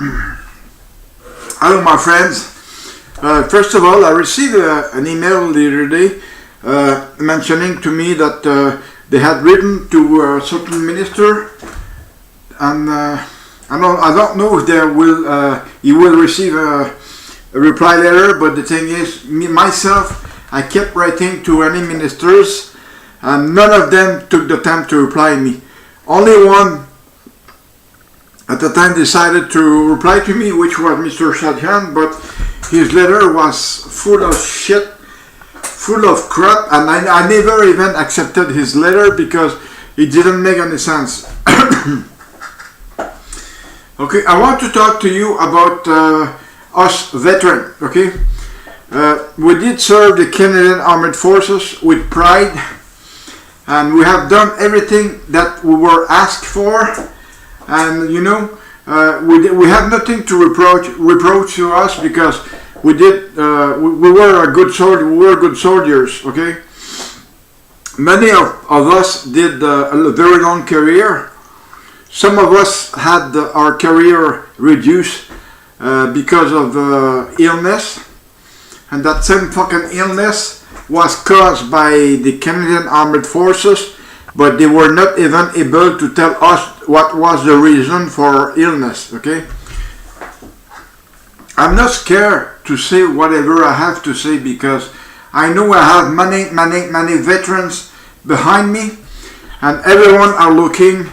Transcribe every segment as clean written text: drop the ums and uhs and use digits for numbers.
Hello, my friends. First of all, I received an email the other day mentioning to me that they had written to a certain minister, and I don't know if he will receive a reply letter. But the thing is, myself, I kept writing to any ministers, and none of them took the time to reply me. Only one at the time decided to reply to me, which was Mr. Shadyan, but his letter was full of shit, full of crap, and I never even accepted his letter because it didn't make any sense. Okay, I want to talk to you about us veterans, okay? We did serve the Canadian Armed Forces with pride, and we have done everything that we were asked for. And you know, we have nothing to reproach to us because we were good soldiers. Okay, many of us did a very long career. Some of us had our career reduced because of illness, and that same fucking illness was caused by the Canadian Armed Forces. But they were not even able to tell us what was the reason for illness, okay? I'm not scared to say whatever I have to say because I know I have many veterans behind me, and everyone are looking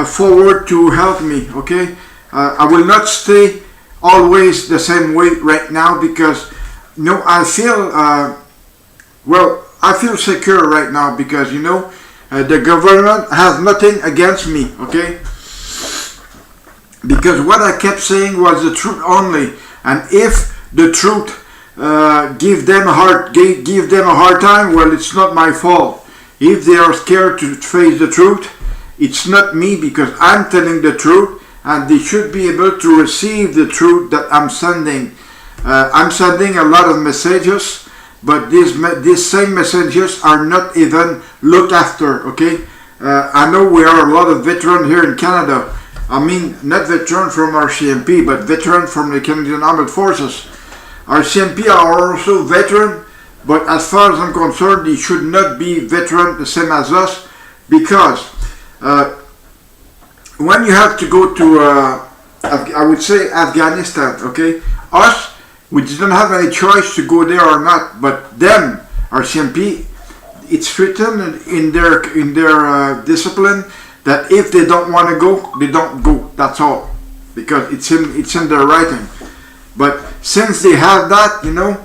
forward to help me, okay? I will not stay always the same way right now because, you know, I feel secure right now because, you know, the government has nothing against me, okay? Because what I kept saying was the truth only, and if the truth give them a hard time, well, it's not my fault. If they are scared to face the truth, it's not me because I'm telling the truth, and they should be able to receive the truth that I'm sending. I'm sending a lot of messages. But these same messages are not even looked after, okay? I know we are a lot of veterans here in Canada. I mean, not veterans from RCMP, but veterans from the Canadian Armed Forces. RCMP are also veterans, but as far as I'm concerned, they should not be veterans the same as us because when you have to go to, I would say, Afghanistan, okay? Us, we didn't have any choice to go there or not, but them, RCMP, it's written in their discipline that if they don't want to go, they don't go. That's all, because it's in their writing. But since they have that, you know,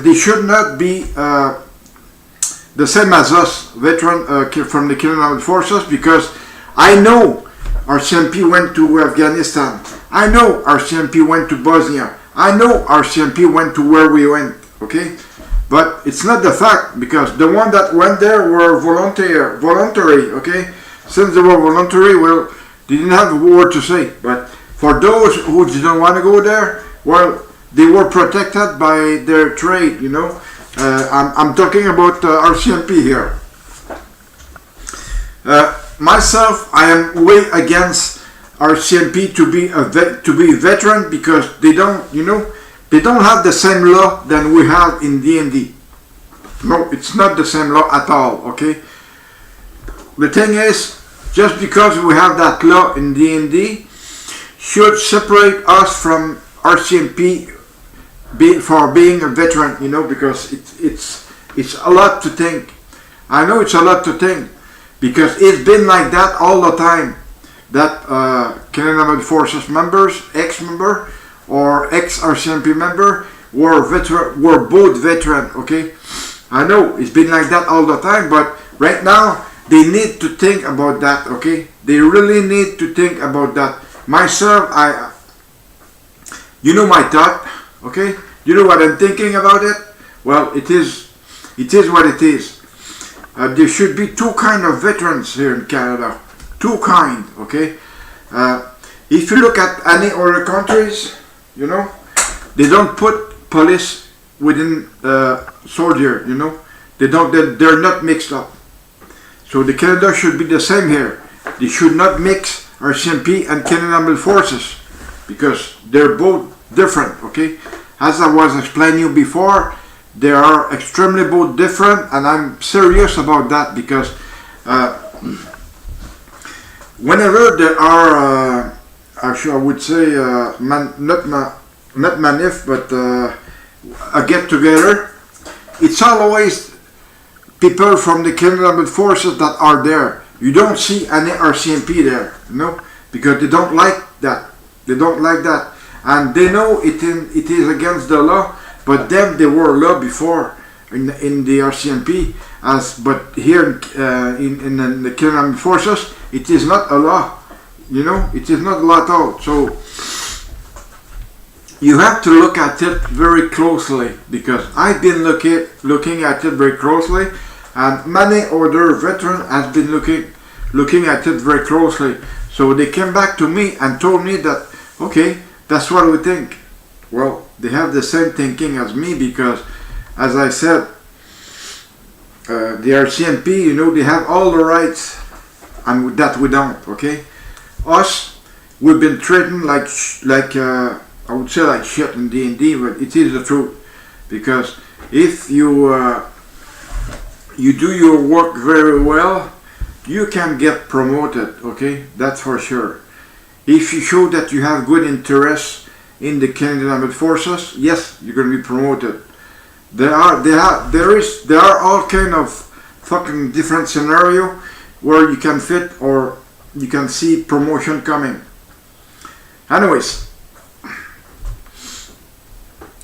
they should not be the same as us, veteran from the Canadian Armed Forces, because I know RCMP went to Afghanistan. I know RCMP went to Bosnia. I know RCMP went to where we went, okay? But it's not the fact, because the one that went there were voluntary, okay? Since they were voluntary, well, they didn't have a word to say. But for those who didn't want to go there, well, they were protected by their trade, you know? I'm talking about RCMP here. Myself, I am way against RCMP to be veteran because they don't, you know, they don't have the same law than we have in DND. No, it's not the same law at all, okay? The thing is, just because we have that law in DND should separate us from RCMP for being a veteran, you know, because it's a lot to think. I know it's a lot to think because it's been like that all the time. That Canadian Armed Forces members, ex-member or ex-RCMP member were both veteran, okay? I know it's been like that all the time, but right now they need to think about that, okay? They really need to think about that. Myself, you know my thought, okay? You know what I'm thinking about it? Well, it is what it is. There should be two kind of veterans here in Canada. Two kind, okay? If you look at any other countries, you know, they don't put police within soldier, you know. They're not mixed up. So the Canada should be the same here. They should not mix RCMP and Canadian Armed Forces. because they're both different, okay? As I was explaining you before, they are extremely both different, and I'm serious about that because whenever there are, actually I would say, not manif, but a get-together, it's always people from the Canadian Armed Forces that are there. You don't see any RCMP there, you know, because they don't like that. They don't like that, and they know it is against the law. But them, they were law before in the RCMP, but here in the Canadian Armed Forces, it is not a law. You know, it is not a law at all. So you have to look at it very closely, because I've been looking at it very closely, and many other veterans have been looking at it very closely. So they came back to me and told me that, okay, that's what we think. Well, they have the same thinking as me, because, as I said, the RCMP, you know, they have all the rights, and that we don't. Okay, us, we've been treated like I would say like shit in D&D, but it is the truth, because if you you do your work very well, you can get promoted. Okay, that's for sure. If you show that you have good interest in the Canadian Armed Forces, yes, you're going to be promoted. There are all kind of fucking different scenario where you can fit, or you can see promotion coming. Anyways,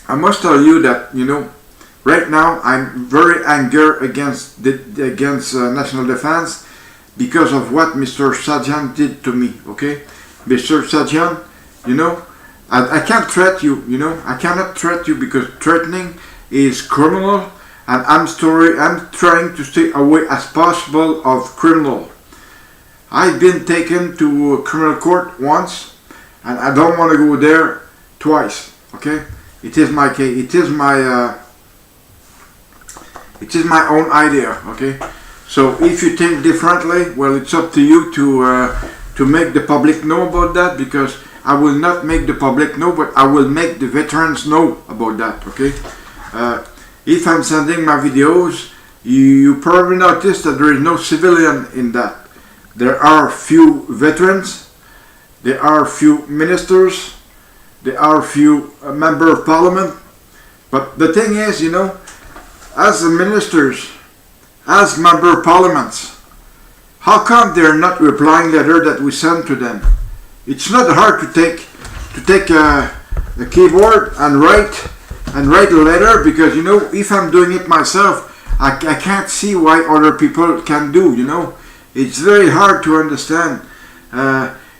I must tell you that, you know, right now I'm very angry against National Defense because of what Mr. Sajjan did to me. Okay, Mr. Sajjan, you know, I can't threat you, you know, I cannot threat you, because threatening is criminal, and I'm trying to stay away as possible of criminal. I've been taken to criminal court once, and I don't want to go there twice. Okay, it is my case. It is my own idea. Okay, so if you think differently, well, it's up to you to make the public know about that, because I will not make the public know, but I will make the veterans know about that. Okay, if I'm sending my videos, you probably notice that there is no civilian in that. There are few veterans, there are few ministers, there are few member of parliament. But the thing is, you know, as the ministers, as member of parliaments, how come they're not replying letter that we send to them? It's not hard to take a keyboard and write a letter, because, you know, if I'm doing it myself, I can't see why other people can do, you know. It's very hard to understand.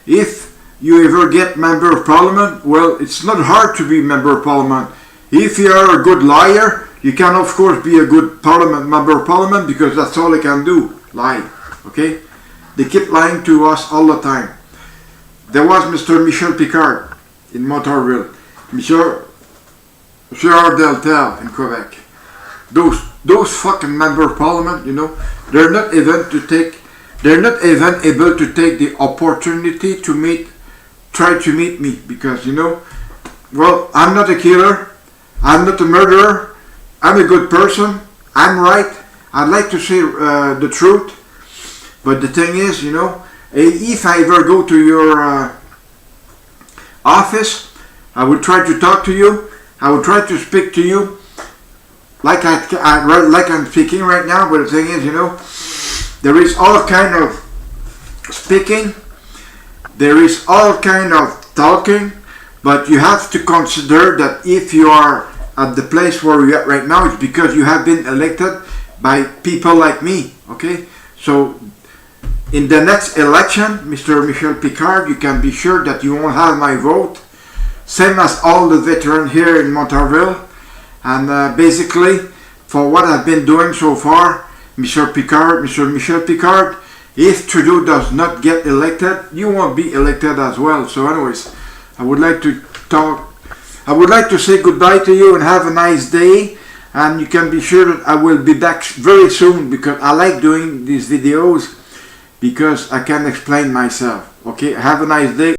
If you ever get member of parliament, well, it's not hard to be member of parliament. If you are a good liar, you can of course be a good member of parliament, because that's all they can do, lie. Okay, they keep lying to us all the time. There was Mr. Michel Picard in Montarville, Monsieur Deltel in Quebec. Those fucking member of parliament, you know, they're not even able to take the opportunity to try to meet me, because, you know, well, I'm not a killer, I'm not a murderer, I'm a good person, I'm right, I'd like to say the truth, but the thing is, you know, if I ever go to your office, I will try to talk to you, I will try to speak to you like I'm speaking right now, but the thing is, you know, there is all kind of speaking, there is all kind of talking, but you have to consider that if you are at the place where you're at right now, it's because you have been elected by people like me. Okay, so in the next election, Mr. Michel Picard, you can be sure that you won't have my vote, same as all the veterans here in Montarville. And basically, for what I've been doing so far, Mr. Michel Picard, if Trudeau does not get elected, you won't be elected as well. So anyways, I would like to say goodbye to you and have a nice day. And you can be sure that I will be back very soon, because I like doing these videos, because I can explain myself. Okay, have a nice day.